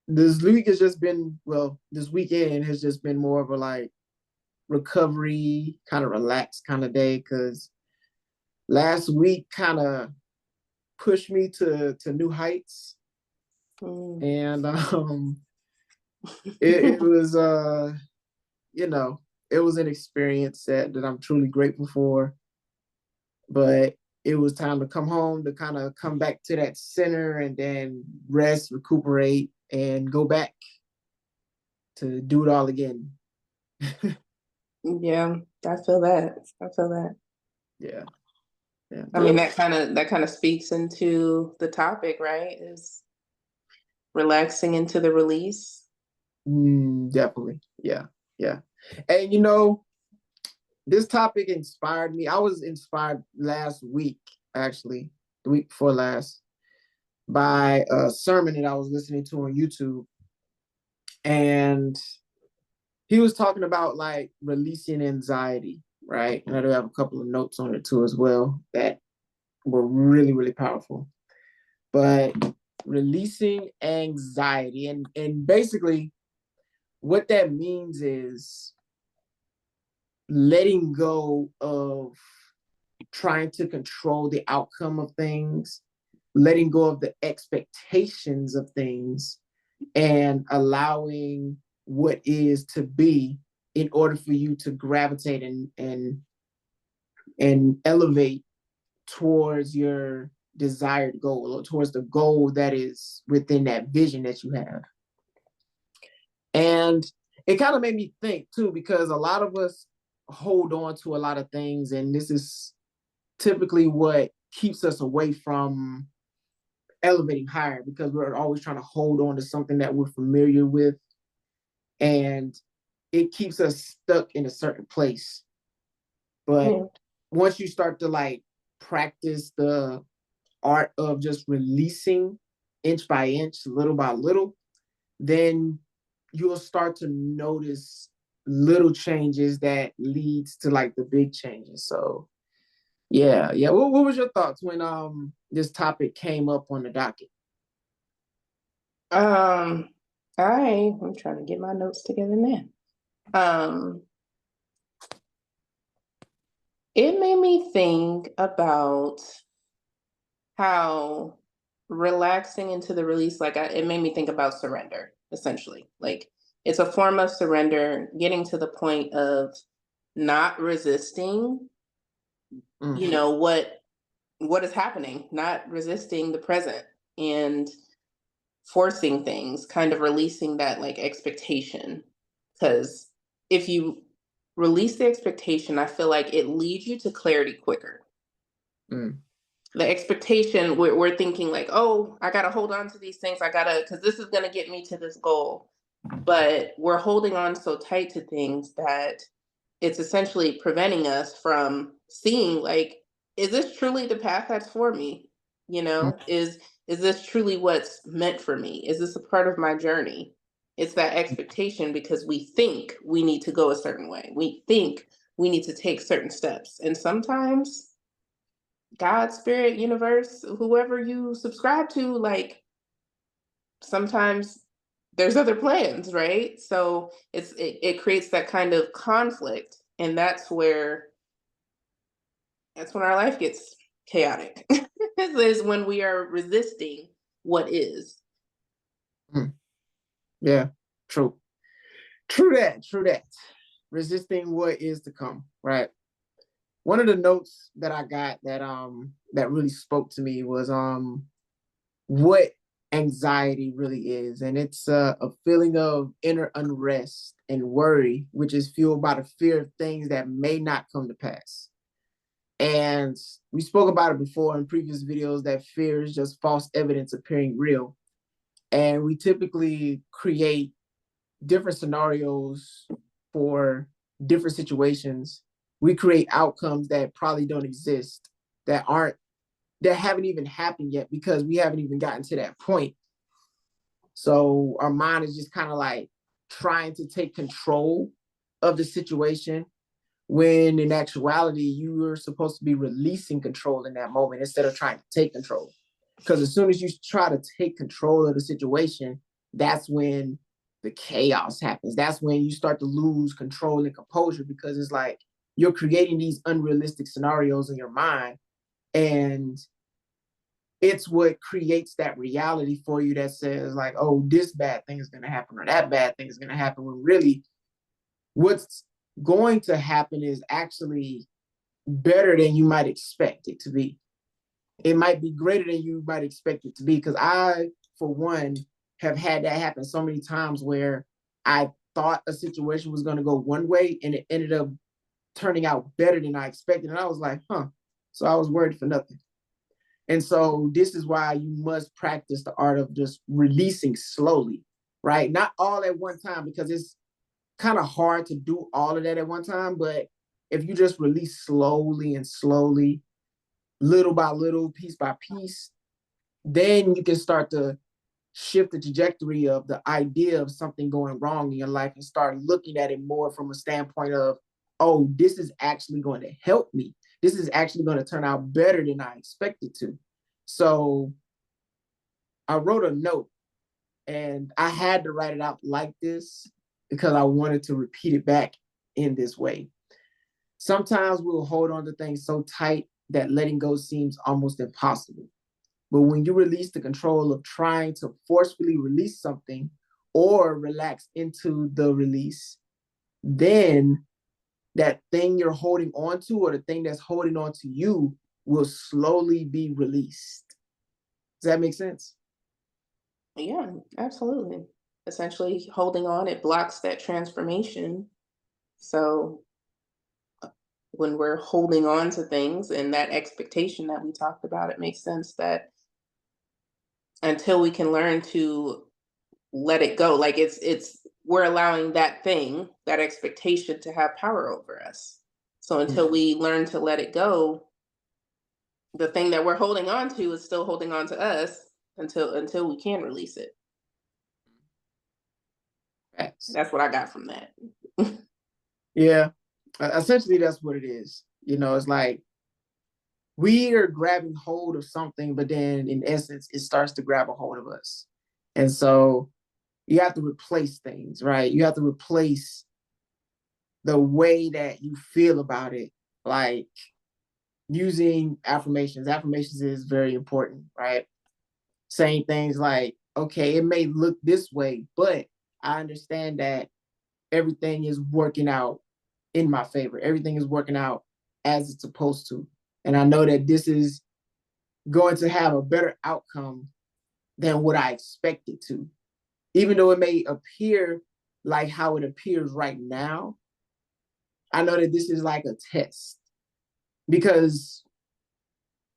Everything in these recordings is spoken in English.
this week has just been, well, this weekend has just been more of a like recovery, kind of relaxed kind of day because last week kind of pushed me to new heights. Mm. And it was you know, it was an experience that I'm truly grateful for. But it was time to come home to kind of come back to that center and then rest, recuperate, and go back to do it all again. Yeah, I feel that. I feel that. Yeah. Yeah. I mean, that kind of speaks into the topic, right? Is relaxing into the release. Definitely. Yeah. Yeah. And this topic inspired me. I was inspired last week, actually, the week before last, by a sermon that I was listening to on YouTube. And he was talking about like releasing anxiety, right? And I do have a couple of notes on it too as well that were really, really powerful. But releasing anxiety and basically what that means is letting go of trying to control the outcome of things, letting go of the expectations of things, and allowing what is to be in order for you to gravitate and elevate towards your desired goal or towards the goal that is within that vision that you have. And it kind of made me think too, because a lot of us hold on to a lot of things, and this is typically what keeps us away from elevating higher because we're always trying to hold on to something that we're familiar with, and it keeps us stuck in a certain place. But Yeah. once you start to like practice the art of just releasing inch by inch, little by little, then you'll start to notice little changes that leads to like the big changes. So yeah, yeah. What was your thoughts when this topic came up on the docket? Um, I'm trying to get my notes together now. Um, it made me think about how relaxing into the release, it made me think about surrender, essentially. Like it's a form of surrender, getting to the point of not resisting, Mm, what is happening, not resisting the present and forcing things, kind of releasing that like expectation. Because if you release the expectation, I feel like it leads you to clarity quicker. mm, The expectation, we're thinking like, oh, I gotta hold on to these things, because this is gonna get me to this goal. But we're holding on so tight to things that it's essentially preventing us from seeing, like, is this truly the path that's for me? mm, Is this truly what's meant for me? Is this a part of my journey? It's that expectation because we think we need to go a certain way. We think we need to take certain steps. And sometimes God, spirit, universe, whoever you subscribe to, like sometimes there's other plans, right? So it creates that kind of conflict, and that's when our life gets chaotic. Is when we are resisting what is. mm. Yeah, true. True that, true that. Resisting what is to come, right? One of the notes that I got that really spoke to me was what anxiety really is. And it's a feeling of inner unrest and worry, which is fueled by the fear of things that may not come to pass. And we spoke about it before in previous videos that fear is just false evidence appearing real. And we typically create different scenarios for different situations. We create outcomes that probably don't exist, that aren't, that haven't even happened yet because we haven't even gotten to that point. So our mind is just kind of like trying to take control of the situation when in actuality you are supposed to be releasing control in that moment instead of trying to take control. Because as soon as you try to take control of the situation, that's when the chaos happens. That's when you start to lose control and composure, because it's like you're creating these unrealistic scenarios in your mind, and it's what creates that reality for you that says like, oh, this bad thing is going to happen or that bad thing is going to happen, when really what's going to happen is actually better than you might expect it to be. It might be greater than you might expect it to be, because I, for one, have had that happen so many times where I thought a situation was going to go one way and it ended up turning out better than I expected, and I was like, huh, so I was worried for nothing. And so this is why you must practice the art of just releasing slowly, right? Not all at one time, because it's kind of hard to do all of that at one time. But if you just release slowly and slowly, little by little, piece by piece, then you can start to shift the trajectory of the idea of something going wrong in your life and start looking at it more from a standpoint of, oh, this is actually going to help me. This is actually going to turn out better than I expected to. So I wrote a note, and I had to write it out like this because I wanted to repeat it back in this way. Sometimes we'll hold on to things so tight that letting go seems almost impossible. But when you release the control of trying to forcefully release something or relax into the release, then that thing you're holding on to, or the thing that's holding on to you, will slowly be released. Does that make sense? Yeah, absolutely. Essentially, holding on, it blocks that transformation. So when we're holding on to things and that expectation that we talked about, it makes sense that until we can learn to let it go, like it's we're allowing that thing, that expectation to have power over us. So Mm. until we learn to let it go, the thing that we're holding on to is still holding on to us until we can release it. Facts. That's what I got from that. Yeah, essentially that's what it is. It's like we are grabbing hold of something, but then in essence, it starts to grab a hold of us. And so you have to replace things, right? You have to replace the way that you feel about it, like using affirmations. Affirmations is very important, right? Saying things like, okay, it may look this way, but I understand that everything is working out in my favor. Everything is working out as it's supposed to. And I know that this is going to have a better outcome than what I expect it to. Even though it may appear like how it appears right now, I know that this is like a test, because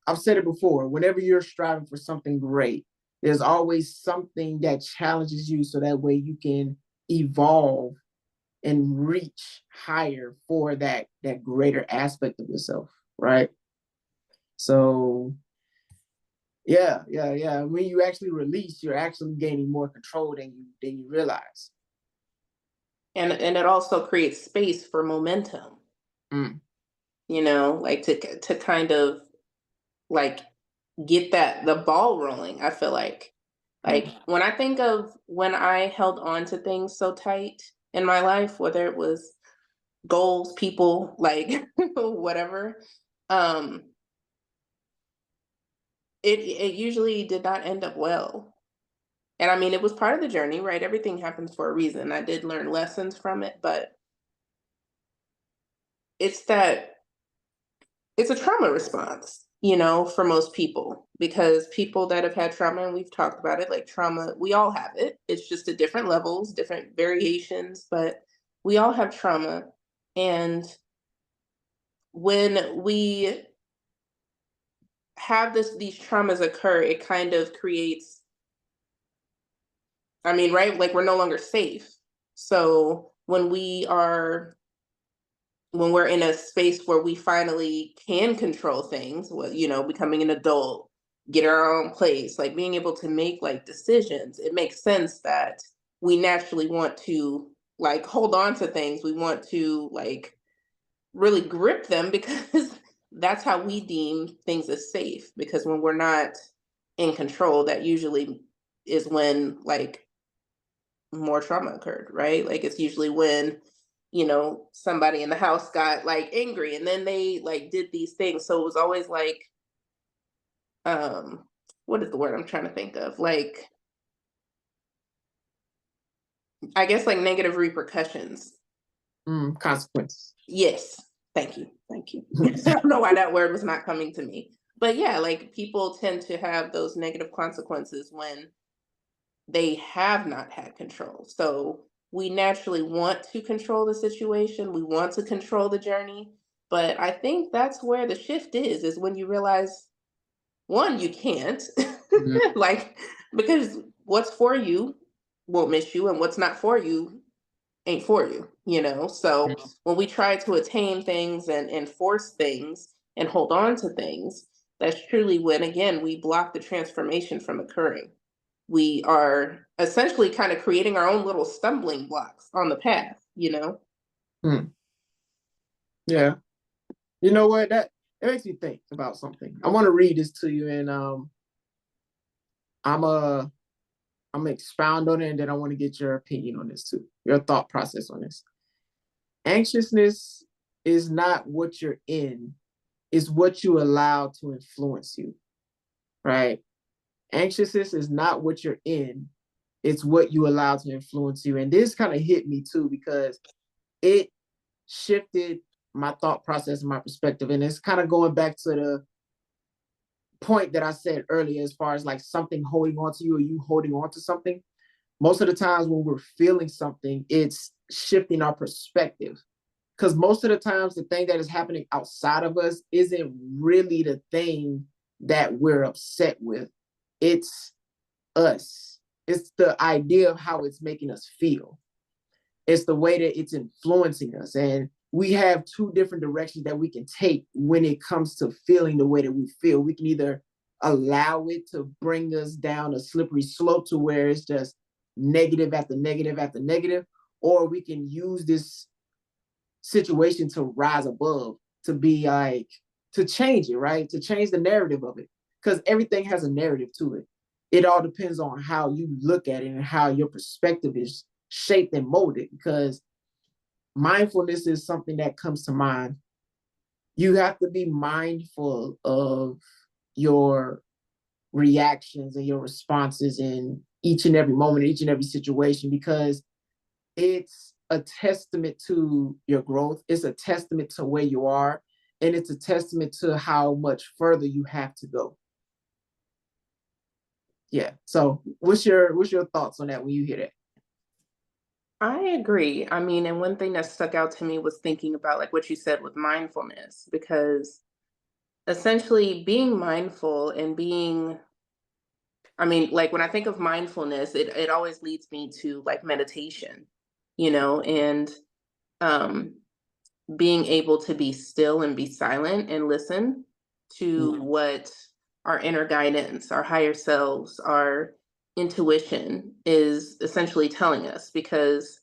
I've said it before, whenever you're striving for something great, there's always something that challenges you so that way you can evolve and reach higher for that greater aspect of yourself, right? So yeah. When you actually release, you're actually gaining more control than you realize. And it also creates space for momentum, Mm, like to kind of like get the ball rolling. I feel like mm, when I think of when I held on to things so tight in my life, whether it was goals, people, like whatever, um, it usually did not end up well. And I mean, it was part of the journey, right? Everything happens for a reason. I did learn lessons from it, but it's that it's a trauma response, for most people, because people that have had trauma, and we've talked about it, like trauma, we all have it. It's just at different levels, different variations, but we all have trauma. And when we have these traumas occur, it kind of creates, I mean, right? Like we're no longer safe. So when we're in a space where we finally can control things, becoming an adult, get our own place, like being able to make like decisions, it makes sense that we naturally want to like hold on to things. We want to like really grip them because that's how we deem things as safe. Because when we're not in control, that usually is when like more trauma occurred, right? Like it's usually when, somebody in the house got like angry and then they like did these things. So it was always like, um, what is the word I'm trying to think of? Like, I guess like negative repercussions. Consequences. Yes. Thank you. Thank you. I don't know why that word was not coming to me. But yeah, like people tend to have those negative consequences when they have not had control. So we naturally want to control the situation. We want to control the journey. But I think that's where the shift is when you realize one, you can't. Mhm. Like, because what's for you won't miss you, and what's not for you ain't for you, So when we try to attain things and force things and hold on to things, that's truly when, again, we block the transformation from occurring. We are essentially kind of creating our own little stumbling blocks on the path. Hmm. Yeah. You know what? That makes me think about something. I want to read this to you, and I'm a I'm gonna expound on it, and then I want to get your opinion on this too, your thought process on this. Anxiousness is not what you're in, is what you allow to influence you, right? Anxiousness is not what you're in, it's what you allow to influence you. And this kind of hit me too because it shifted my thought process and my perspective. And it's kind of going back to the point that I said earlier, as far as like something holding on to you or you holding on to something. Most of the times when we're feeling something, it's shifting our perspective. Because most of the times, the thing that is happening outside of us isn't really the thing that we're upset with. It's us. It's the idea of how it's making us feel. It's the way that it's influencing us. And we have two different directions that we can take when it comes to feeling the way that we feel. We can either allow it to bring us down a slippery slope to where it's just negative after negative after negative, or we can use this situation to rise above, to be like, to change it, right? To change the narrative of it. Because everything has a narrative to it. It all depends on how you look at it and how your perspective is shaped and molded. Because mindfulness is something that comes to mind. You have to be mindful of your reactions and your responses in each and every moment, each and every situation, because it's a testament to your growth. It's a testament to where you are, and it's a testament to how much further you have to go. Yeah. So, what's your thoughts on that when you hear that? I agree. I mean, and one thing that stuck out to me was thinking about like what you said with mindfulness, because essentially being mindful and I mean, like when I think of mindfulness, it always leads me to like meditation, and um being able to be still and be silent and listen to what our inner guidance, our higher selves, our intuition is essentially telling us. Because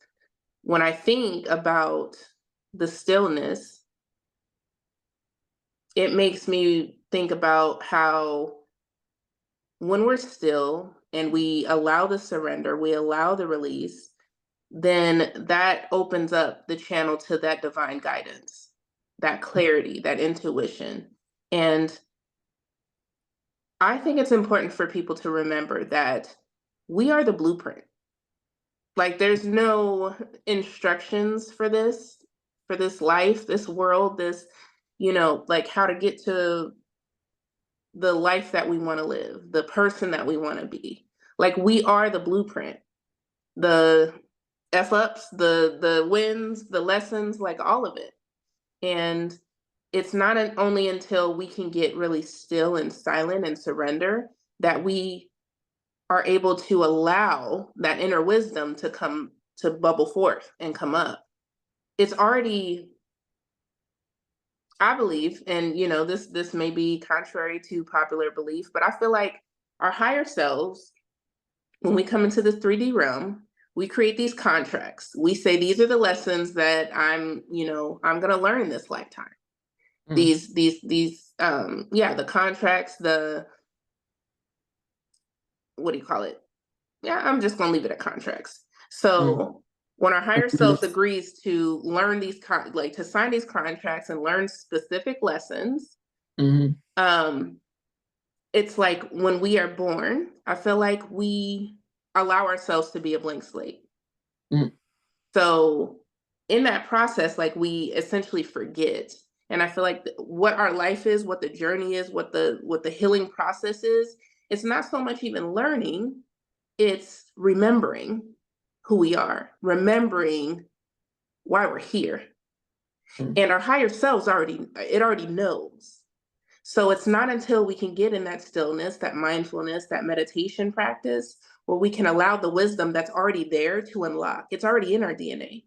when I think about the stillness, it makes me think about how when we're still and we allow the surrender, we allow the release, then that opens up the channel to that divine guidance, that clarity, that intuition. And I think it's important for people to remember that we are the blueprint. Like there's no instructions for this life, this world, this, like how to get to the life that we want to live, the person that we want to be. Like we are the blueprint. The F ups, the wins, the lessons, like all of it. And it's not only until we can get really still and silent and surrender that we are able to allow that inner wisdom to come to bubble forth and come up. It's already, I believe, and this may be contrary to popular belief, but I feel like our higher selves, when we come into the 3D realm, we create these contracts. We say these are the lessons that I'm going to learn in this lifetime. Mm. These yeah, the contracts, the what do you call it? Yeah, I'm just going to leave it at contracts. mm, So when our higher self mm, agrees to learn like to sign these contracts and learn specific lessons, mm, um, it's like when we are born, I feel like we allow ourselves to be a blank slate. mm, So in that process, like we essentially forget. And I feel like what our life is, what the journey is, what the healing process is, it's not so much even learning, it's remembering who we are, remembering why we're here. mm, And our higher selves already knows. So it's not until we can get in that stillness, that mindfulness, that meditation practice, where we can allow the wisdom that's already there to unlock. It's already in our DNA.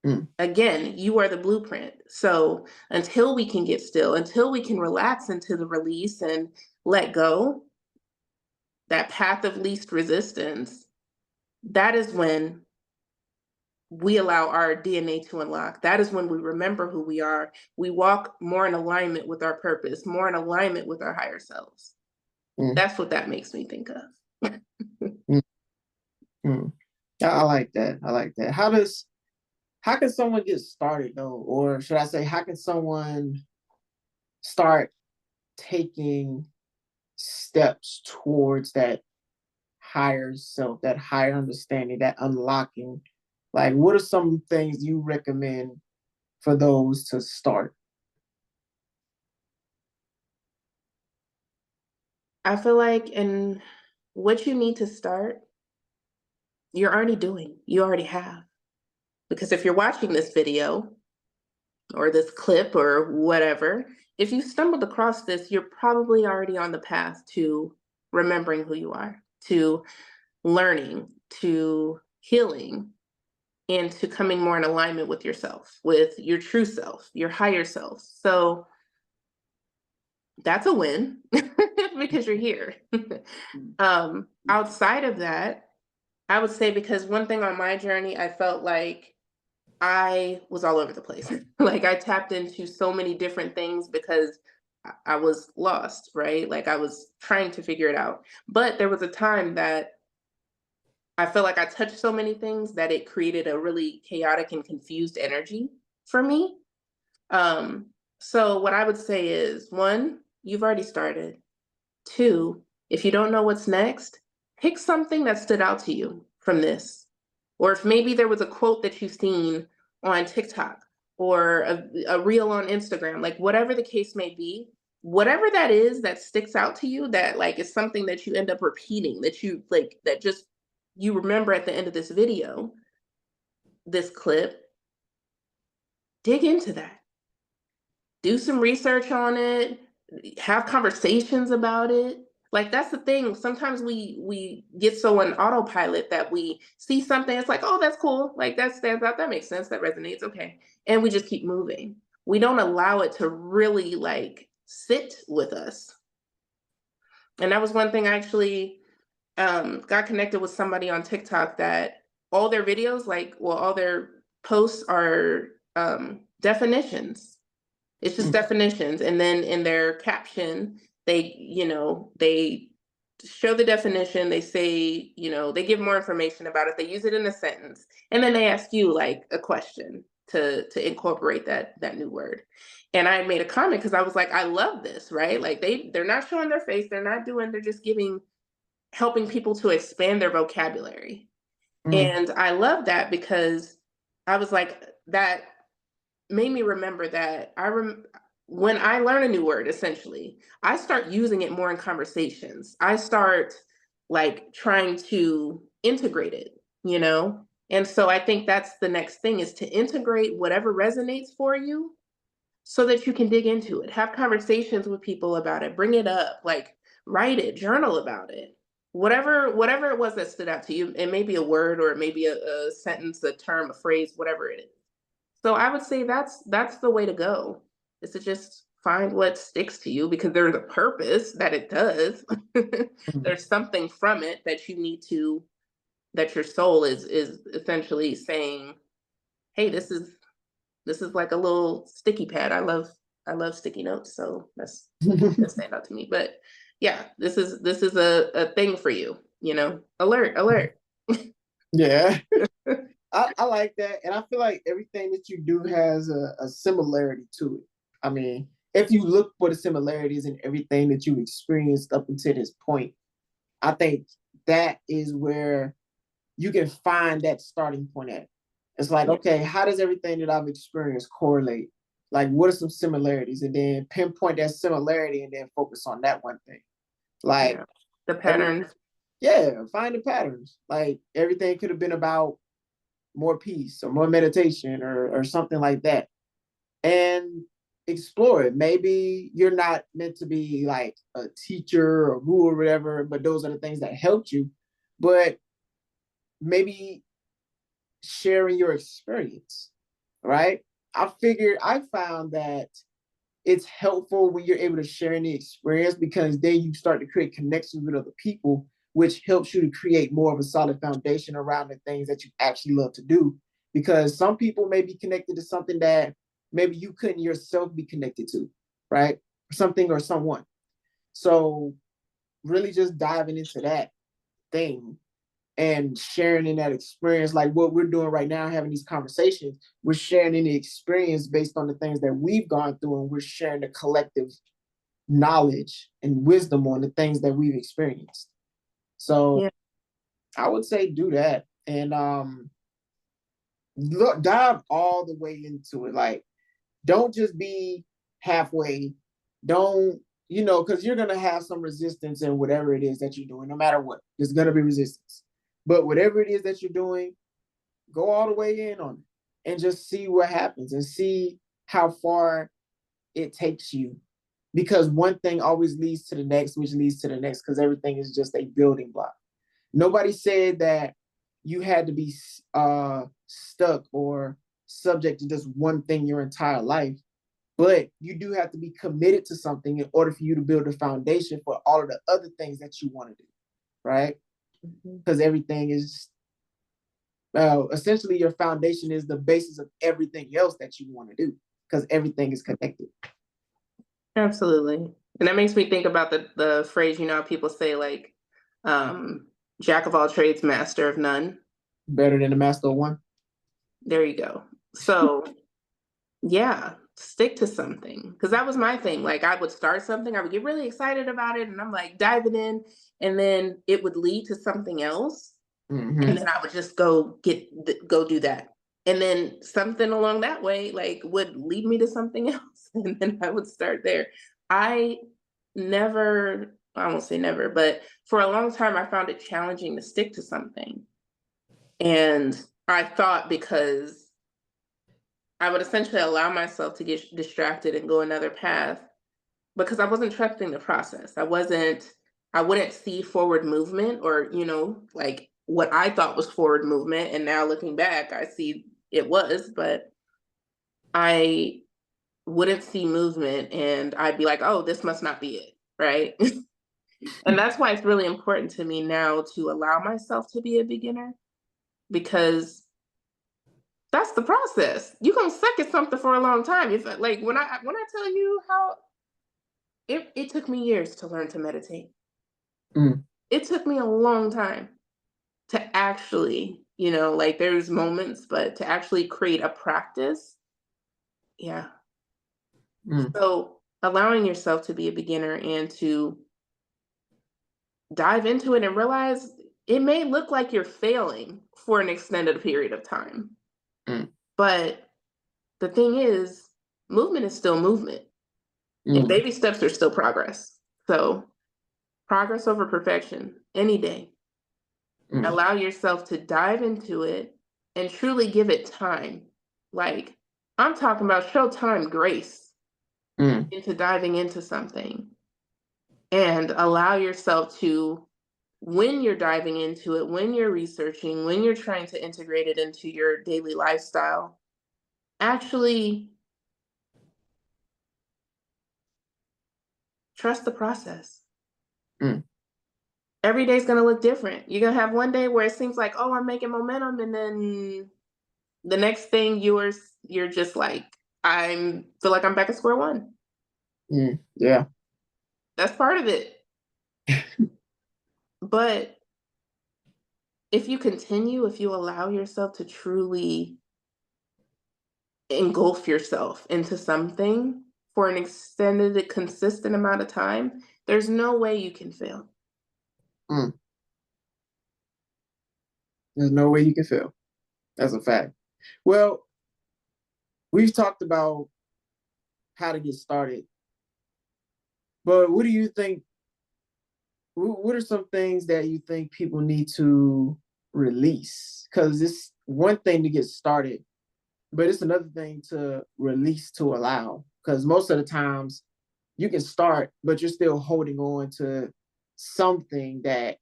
mm, Again, you are the blueprint. So until we can get still, until we can relax into the release and let go, that path of least resistance, that is when we allow our DNA to unlock. That is when we remember who we are. We walk more in alignment with our purpose, more in alignment with our higher selves. mm, That's what that makes me think of. mm, mm. I like that. I like that. How can someone get started though? Or should I say, how can someone start taking steps towards that higher self, that higher understanding, that unlocking? Like, what are some things you recommend for those to start? I feel like in what you need to start, you're already doing, you already have. Because if you're watching this video or this clip or whatever, if you stumbled across this, you're probably already on the path to remembering who you are, to learning, to healing, and to coming more in alignment with yourself, with your true self, your higher self. So that's a win because you're here. Outside of that, I would say because one thing on my journey, I felt like I was all over the place. Like I tapped into so many different things because I was lost, right? Like I was trying to figure it out. But there was a time that I felt like I touched so many things that it created a really chaotic and confused energy for me. Um, so what I would say is one, you've already started. Two, if you don't know what's next, pick something that stood out to you from this. Or if maybe there was a quote that you've seen on TikTok or a reel on Instagram, like whatever the case may be, whatever that is that sticks out to you, that like is something that you end up repeating, that you like, that just you remember at the end of this video, this clip, dig into that. Do some research on it, have conversations about it. Like that's the thing. Sometimes we get so on autopilot that we see something, it's like, oh, that's cool. Like that stands out, that makes sense, that resonates, okay. And we just keep moving. We don't allow it to really like sit with us. And that was one thing I actually got connected with somebody on TikTok that all their videos, like, well, all their posts are definitions. It's just Mm, definitions. And then in their caption, they show the definition, they say, they give more information about it, they use it in a sentence, and then they ask you like a question to incorporate that new word. And I made a comment because I was like, I love this, right? Like they're not showing their face, they're just helping people to expand their vocabulary. mm, And I love that because I was like, that made me remember that when I learn a new word, essentially, I start using it more in conversations. I start like trying to integrate it. And so I think that's the next thing is to integrate whatever resonates for you so that you can dig into it. Have conversations with people about it, bring it up, like write it, journal about it. Whatever it was that stood out to you, it may be a word or it may be a sentence, a term, a phrase, whatever it is. So I would say that's the way to go, is to just find what sticks to you because there's a purpose that it does. mm. There's something from it that you need to that your soul is essentially saying, "Hey, this is like a little sticky pad." I love sticky notes, so that stand out to me. But yeah, this is a thing for you, alert, alert. Yeah. I like that. And I feel like everything that you do has a similarity to it. I mean, if you look for the similarities in everything that you've experienced up until this point, I think that is where you can find that starting point at. It's like, Yeah. okay, how does everything that I've experienced correlate? Like, what are some similarities? And then pinpoint that similarity and then focus on that one thing. Like, Yeah. The every, patterns. yeah, find the patterns. Like, everything could have been about more peace or more meditation or something like that. And explore it. Maybe you're not meant to be like a teacher or guru or whatever, but those are the things that helped you. But maybe sharing your experience, right? I found that it's helpful when you're able to share any experience because then you start to create connections with other people, which helps you to create more of a solid foundation around the things that you actually love to do. Because some people may be connected to something that maybe you couldn't yourself be connected to, right? Something or someone. So really just diving into that thing and sharing in that experience, like what we're doing right now, having these conversations, we're sharing in the experience based on the things that we've gone through, and we're sharing the collective knowledge and wisdom on the things that we've experienced. So Yeah. I would say do that and look, dive all the way into it. Like, don't just be halfway. Don't, because you're gonna have some resistance in whatever it is that you're doing, no matter what. There's gonna be resistance. But whatever it is that you're doing, go all the way in on it and just see what happens and see how far it takes you. Because one thing always leads to the next, which leads to the next, because everything is just a building block. Nobody said that you had to be stuck or subject to just one thing your entire life, but you do have to be committed to something in order for you to build a foundation for all of the other things that you want to do, right? Mhm. Because everything is essentially your foundation is the basis of everything else that you want to do because everything is connected. Absolutely. And that makes me think about the phrase, how people say like, um, jack of all trades, master of none. Better than the master of one. There you go. So yeah, stick to something. Because that was my thing. Like I would start something, I would get really excited about it, and I'm like diving in, and then it would lead to something else. Mm-hmm. And then I would just go do that. And then something along that way, like would lead me to something else. And then I would start there. I I won't say never, but for a long time, I found it challenging to stick to something. And I thought because I would essentially allow myself to get distracted and go another path because I wasn't trusting the process. I wouldn't see forward movement or, like what I thought was forward movement. And now looking back, I see it was, but I wouldn't see movement and I'd be like, oh, this must not be it. Right. And that's why it's really important to me now to allow myself to be a beginner because that's the process. You're gonna suck at something for a long time. If like when I tell you how it took me years to learn to meditate. Mm, It took me a long time to actually, like there's moments, but to actually create a practice, yeah. mm, So allowing yourself to be a beginner and to dive into it and realize it may look like you're failing for an extended period of time. mm, But the thing is, movement is still movement and mm, baby steps are still progress. So progress over perfection any day. mm, Allow yourself to dive into it and truly give it time. Like, I'm talking about show time grace mm, into diving into something and allow yourself to, when you're diving into it, when you're researching, when you're trying to integrate it into your daily lifestyle, actually trust the process. mm, Every day's going to look different. You're going to have one day where it seems like, oh, I'm making momentum. And then the next thing you're just like, I'm feel like I'm back at square one. yeah. That's part of it. But if you continue, if you allow yourself to truly engulf yourself into something for an extended, consistent amount of time, there's no way you can fail. Mm. There's no way you can fail. That's a fact. Well, we've talked about how to get started, but what do you think? What are some things that you think people need to release? Because it's one thing to get started, but it's another thing to release to allow. Because most of the times you can start, but you're still holding on to something that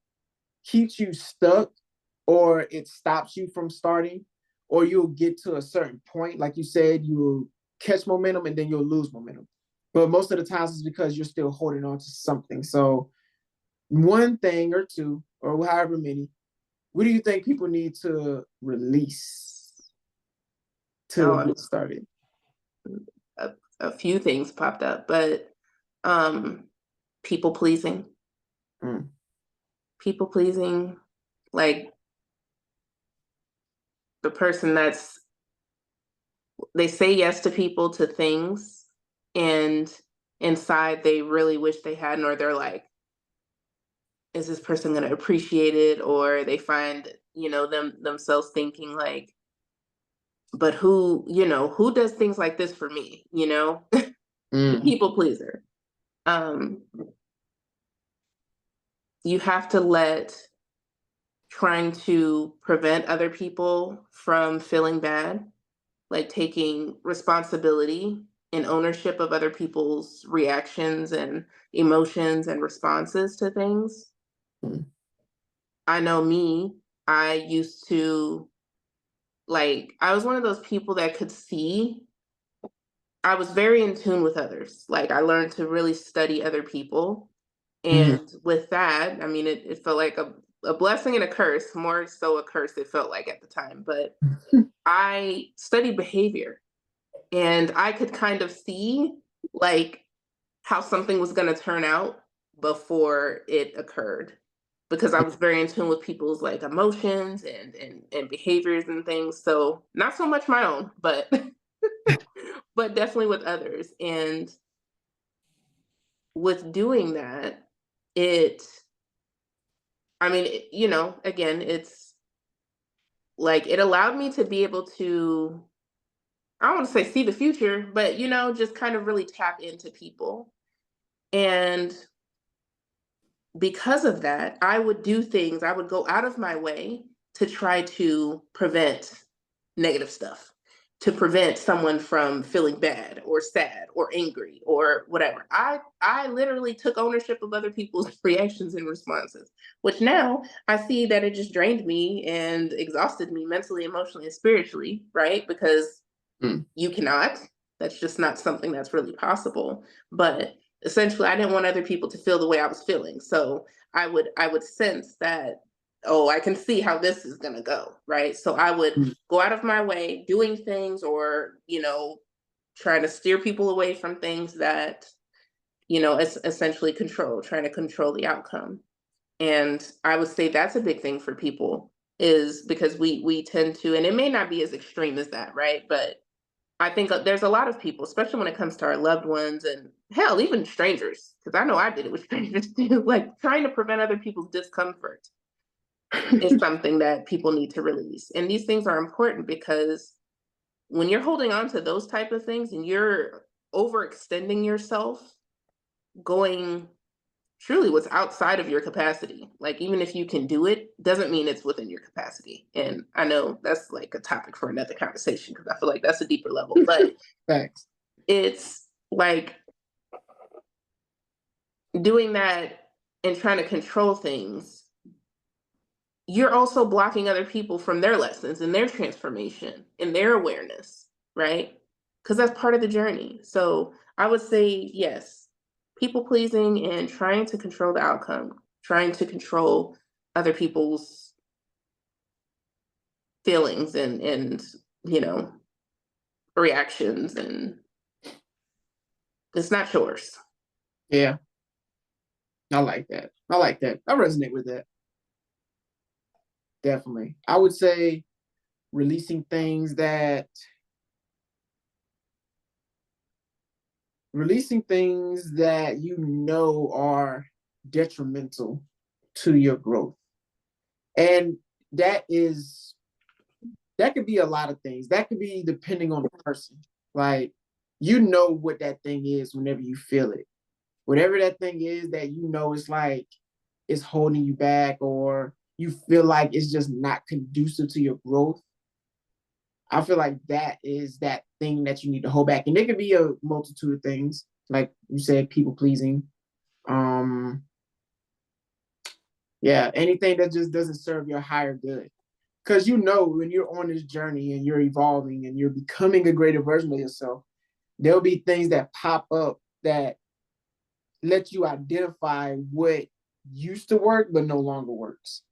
keeps you stuck, or it stops you from starting, or you'll get to a certain point, like you said, you'll catch momentum and then you'll lose momentum. But most of the times it's because you're still holding on to something. So one thing or two, or however many, what do you think people need to release to Now, get started? a few things popped up, but um, people pleasing, Mm, people pleasing, like the person that's they say yes to people, to things, and inside they really wish they hadn't, or they're like, is this person going to appreciate it? Or they find, themselves thinking like, but who does things like this for me? The mm, people pleaser. Um, you have to let trying to prevent other people from feeling bad, like taking responsibility and ownership of other people's reactions and emotions and responses to things. mm, I know me, I used to, like, I was one of those people that could see. I was very in tune with others. Like, I learned to really study other people. mm, And with that, I mean, it felt like a blessing and a curse, more so a curse, it felt like at the time. But I studied behavior and I could kind of see like how something was going to turn out before it occurred, because I was very in tune with people's like emotions and behaviors and things. So not so much my own, but but definitely with others. And with doing that, it I mean, again, it's like it allowed me to be able to, I don't want to say see the future, but just kind of really tap into people. And because of that, I would do things, I would go out of my way to try to prevent negative stuff, to prevent someone from feeling bad or sad or angry or whatever. I literally took ownership of other people's reactions and responses, which now I see that it just drained me and exhausted me mentally, emotionally, and spiritually, right? Because mm. you cannot. That's just not something that's really possible. But essentially, I didn't want other people to feel the way I was feeling. So I would sense that, oh, I can see how this is gonna go, right? So I would Mm. go out of my way doing things, or trying to steer people away from things that essentially trying to control the outcome. And I would say that's a big thing for people, is because we tend to, and it may not be as extreme as that, right? But I think there's a lot of people, especially when it comes to our loved ones and hell, even strangers, because I know I did it with strangers too, like trying to prevent other people's discomfort is something that people need to release. And these things are important because when you're holding on to those type of things and you're overextending yourself, going truly what's outside of your capacity, like even if you can do it, doesn't mean it's within your capacity. And I know that's like a topic for another conversation because I feel like that's a deeper level, but Thanks. it's like doing that and trying to control things, you're also blocking other people from their lessons and their transformation and their awareness, right? Because that's part of the journey. So I would say, yes, people pleasing and trying to control the outcome, trying to control other people's feelings and you know reactions, and it's not yours. Yeah, I like that. I like that. I resonate with that. definitely. I would say releasing things that you know are detrimental to your growth. And that is that could be a lot of things. That could be depending on the person. Like, you know what that thing is whenever you feel it. Whatever that thing is that you know is like it's holding you back, or you feel like it's just not conducive to your growth. I feel like that is that thing that you need to hold back. And there could be a multitude of things. Like you said, people pleasing. Um, yeah, anything that just doesn't serve your higher good. Because you know when you're on this journey and you're evolving and you're becoming a greater version of yourself, there'll be things that pop up that let you identify what used to work but no longer works.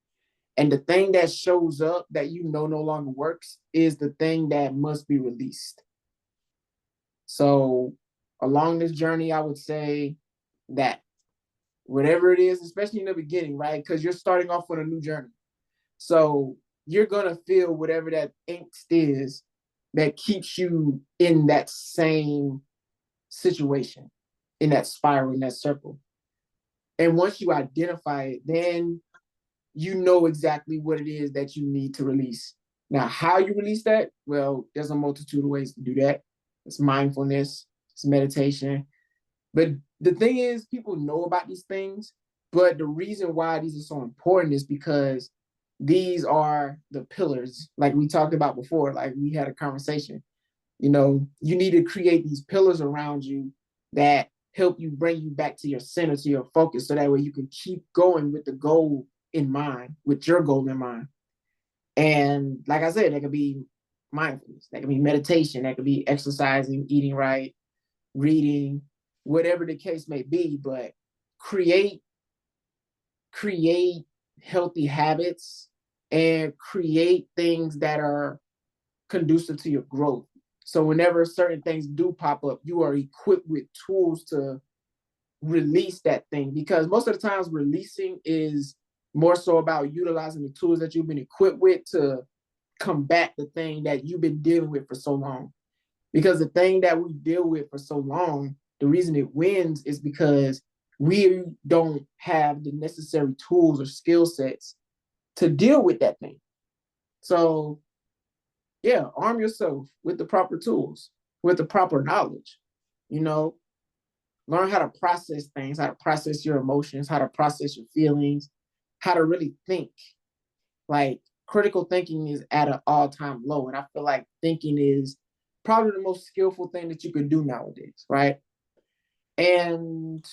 And the thing that shows up that you know no longer works is the thing that must be released. So along this journey, I would say that whatever it is, especially in the beginning, right? Because you're starting off on a new journey. So you're gonna feel whatever that angst is that keeps you in that same situation, in that spiral, in that circle. And once you identify it, then you know exactly what it is that you need to release. Now, how you release that? Well, there's a multitude of ways to do that. It's mindfulness, it's meditation. But the thing is, people know about these things, but the reason why these are so important is because these are the pillars, like we talked about before, like we had a conversation. You know, you need to create these pillars around you that help you bring you back to your center, to your focus, so that way you can keep going with the goal in mind, with your goal in mind. And like I said, that could be mindfulness, that could be meditation, that could be exercising, eating right, reading, whatever the case may be. But create create healthy habits and create things that are conducive to your growth. So whenever certain things do pop up, you are equipped with tools to release that thing. Because most of the times releasing is more so about utilizing the tools that you've been equipped with to combat the thing that you've been dealing with for so long. Because the thing that we deal with for so long, the reason it wins is because we don't have the necessary tools or skill sets to deal with that thing. So yeah, arm yourself with the proper tools, with the proper knowledge. You know, learn how to process things, how to process your emotions, how to process your feelings, how to really think. Like, critical thinking is at an all-time low. And I feel like thinking is probably the most skillful thing that you can do nowadays, right? And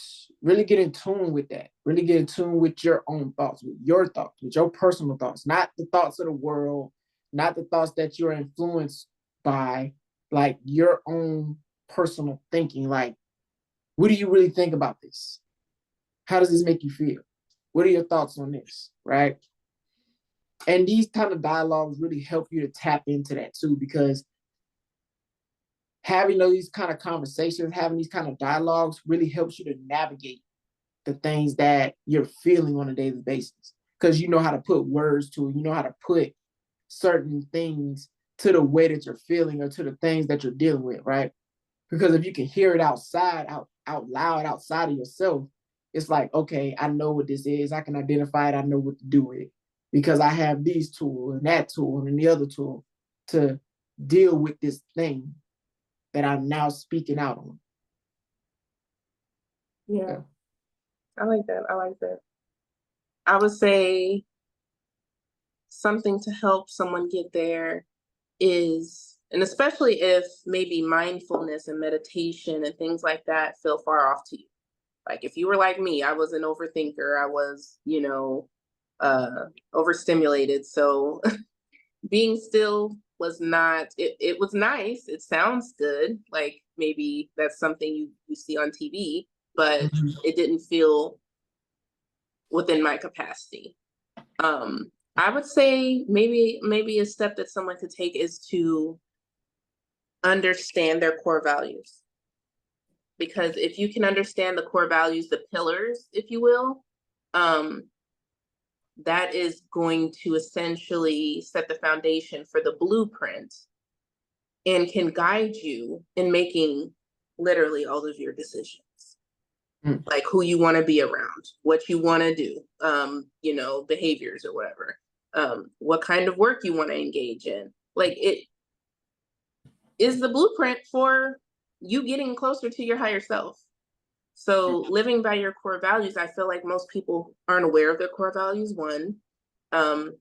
really get in tune with that. Really get in tune with your own thoughts, with your personal thoughts, not the thoughts of the world, not the thoughts that you're influenced by, like your own personal thinking. Like, what do you really think about this? How does this make you feel? What are your thoughts on this? Right. And these kind of dialogues really help you to tap into that too, because having these kind of conversations, having these kind of dialogues really helps you to navigate the things that you're feeling on a daily basis. Because you know how to put words to it, you know how to put certain things to the way that you're feeling or to the things that you're dealing with, right? Because if you can hear it out loud, outside of yourself, it's like, okay, I know what this is. I can identify it. I know what to do with it because I have these tools and that tool and the other tool to deal with this thing that I'm now speaking out on. Yeah, I like that. I like that. I would say something to help someone get there is, and especially if maybe mindfulness and meditation and things like that feel far off to you. Like if you were like me, I was an overthinker. I was, overstimulated. So being still was not, it was nice. It sounds good. Like maybe that's something you see on TV, but Mhm. it didn't feel within my capacity. I would say maybe a step that someone could take is to understand their core values. Because if you can understand the core values, the pillars, if you will, um, that is going to essentially set the foundation for the blueprint and can guide you in making literally all of your decisions. Mm. Like who you want to be around, what you want to do, behaviors or whatever, what kind of work you want to engage in. Like it is the blueprint for you getting closer to your higher self. So living by your core values, I feel like most people aren't aware of their core values, one, um,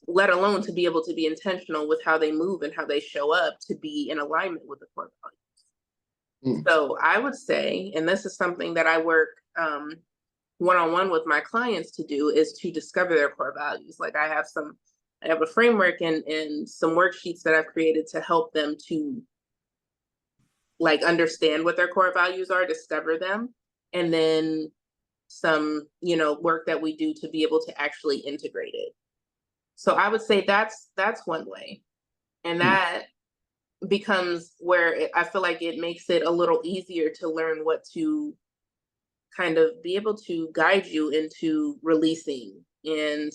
let alone to be able to be intentional with how they move and how they show up to be in alignment with the core values. Mm. So I would say, and this is something that I work one-on-one with my clients to do, is to discover their core values. Like I have a framework and some worksheets that I've created to help them to like understand what their core values are, discover them, and then some, work that we do to be able to actually integrate it. So I would say that's one way. And Mm. that becomes where I feel like it makes it a little easier to learn what to kind of be able to guide you into releasing and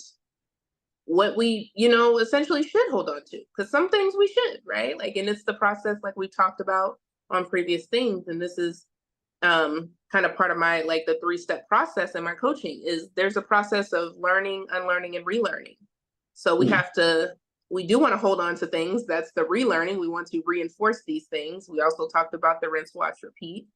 what we, essentially should hold on to. Because some things we should, right? Like, and it's the process, like we talked about on previous things. And this is kind of part of my, like the 3-step process in my coaching is there's a process of learning, unlearning, and relearning. So Mm. we do want to hold on to things. That's the relearning. We want to reinforce these things. We also talked about the rinse, wash, repeat.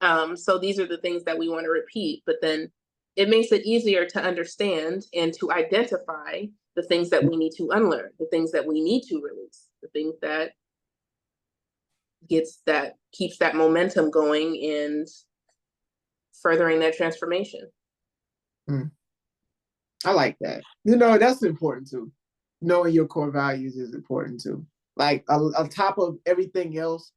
So these are the things that we want to repeat, but then it makes it easier to understand and to identify the things that we need to unlearn, the things that we need to release, the things that keeps that momentum going and furthering that transformation. Mm. I like that. That's important too. Knowing your core values is important too. Like on top of everything else,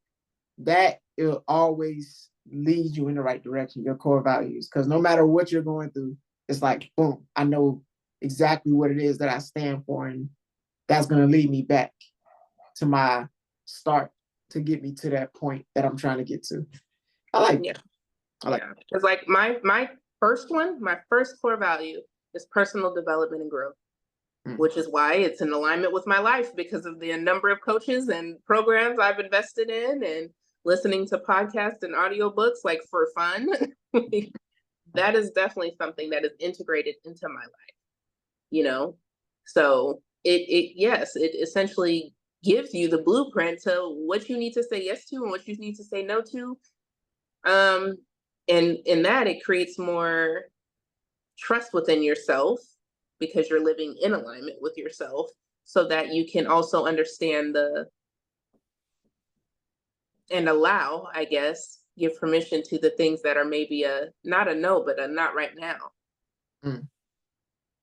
that it'll always lead you in the right direction, your core values. Because no matter what you're going through, it's like, boom, I know exactly what it is that I stand for. And that's going to lead me back to my start to get me to that point that I'm trying to get to. I like Yeah. that. I like that. Because like my first core value is personal development and growth. Which is why it's in alignment with my life because of the number of coaches and programs I've invested in and listening to podcasts and audiobooks like for fun. That is definitely something that is integrated into my life. So it essentially gives you the blueprint to what you need to say yes to and what you need to say no to. And in that it creates more trust within yourself because you're living in alignment with yourself so that you can also understand and allow, I guess, give permission to the things that are maybe not a no, but a not right now. Mm.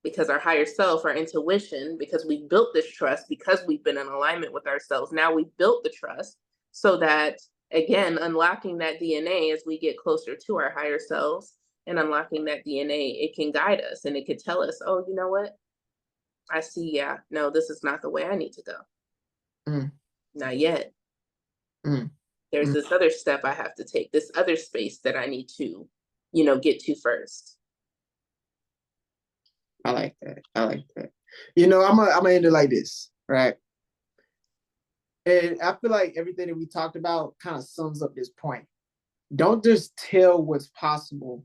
Because our higher self, our intuition, because we built this trust, because we've been in alignment with ourselves, now we've built the trust so that, again, unlocking that DNA as we get closer to our higher selves and unlocking that DNA, it can guide us and it could tell us, oh, you know what? I see, yeah, no, this is not the way I need to go. Mm. Not yet. Mm. There's Mm. this other step I have to take, this other space that I need to, get to first. I like that. I like that. I'm gonna end it like this, right? And I feel like everything that we talked about kind of sums up this point. Don't just tell what's possible,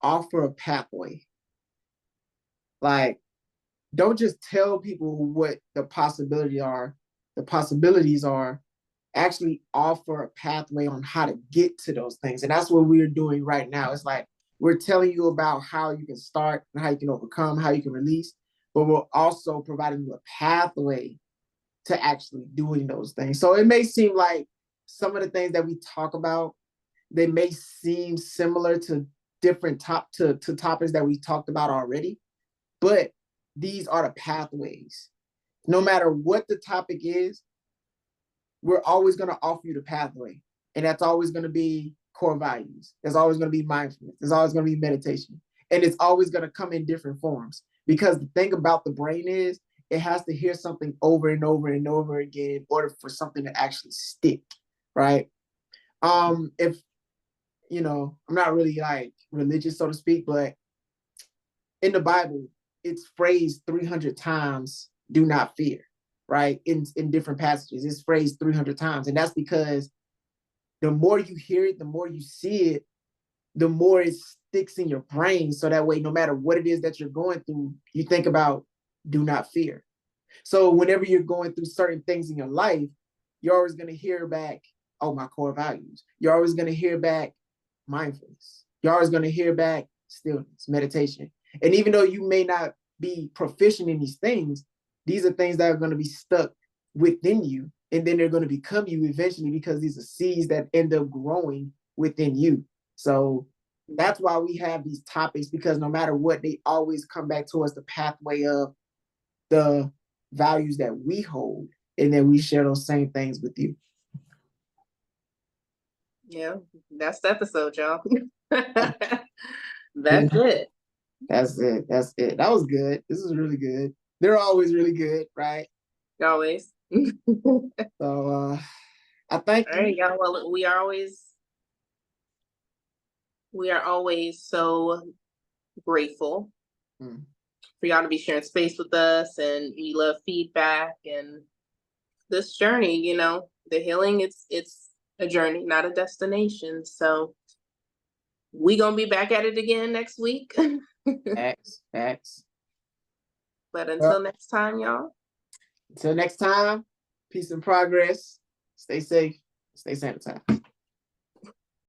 offer a pathway. Like, don't just tell people what the possibilities are, actually offer a pathway on how to get to those things. And that's what we're doing right now. It's like we're telling you about how you can start and how you can overcome, how you can release, but we're also providing you a pathway to actually doing those things. So it may seem like some of the things that we talk about, they may seem similar to different topics that we talked about already, but these are the pathways. No matter what the topic is, we're always going to offer you the pathway. And that's always going to be core values. There's always going to be mindfulness. There's always going to be meditation. And it's always going to come in different forms. Because the thing about the brain is it has to hear something over and over and over again in order for something to actually stick. Right. If I'm not really like religious, so to speak, but in the Bible, it's phrased 300 times, do not fear, right? In different passages, it's phrased 300 times. And that's because the more you hear it, the more you see it, the more it sticks in your brain. So that way, no matter what it is that you're going through, you think about do not fear. So whenever you're going through certain things in your life, you're always going to hear back, oh, my core values. You're always going to hear back mindfulness. You're always going to hear back stillness, meditation. And even though you may not be proficient in these are things that are going to be stuck within you. And then they're going to become you eventually because these are seeds that end up growing within you. So that's why we have these topics, because no matter what, they always come back to us the pathway of the values that we hold, and then we share those same things with you. Yeah, that's the episode, y'all. That's it. That's it. That's it. That was good. This is really good. They're always really good, right? Always. So I thank All right, you. y'all. Well, we are always so grateful for y'all to be sharing space with us, and we love feedback and this journey. You know, the healing, it's a journey, not a destination. So we gonna be back at it again next week. X. But until Well, next time, y'all. until next time, peace and progress. Stay safe. Stay sanitized.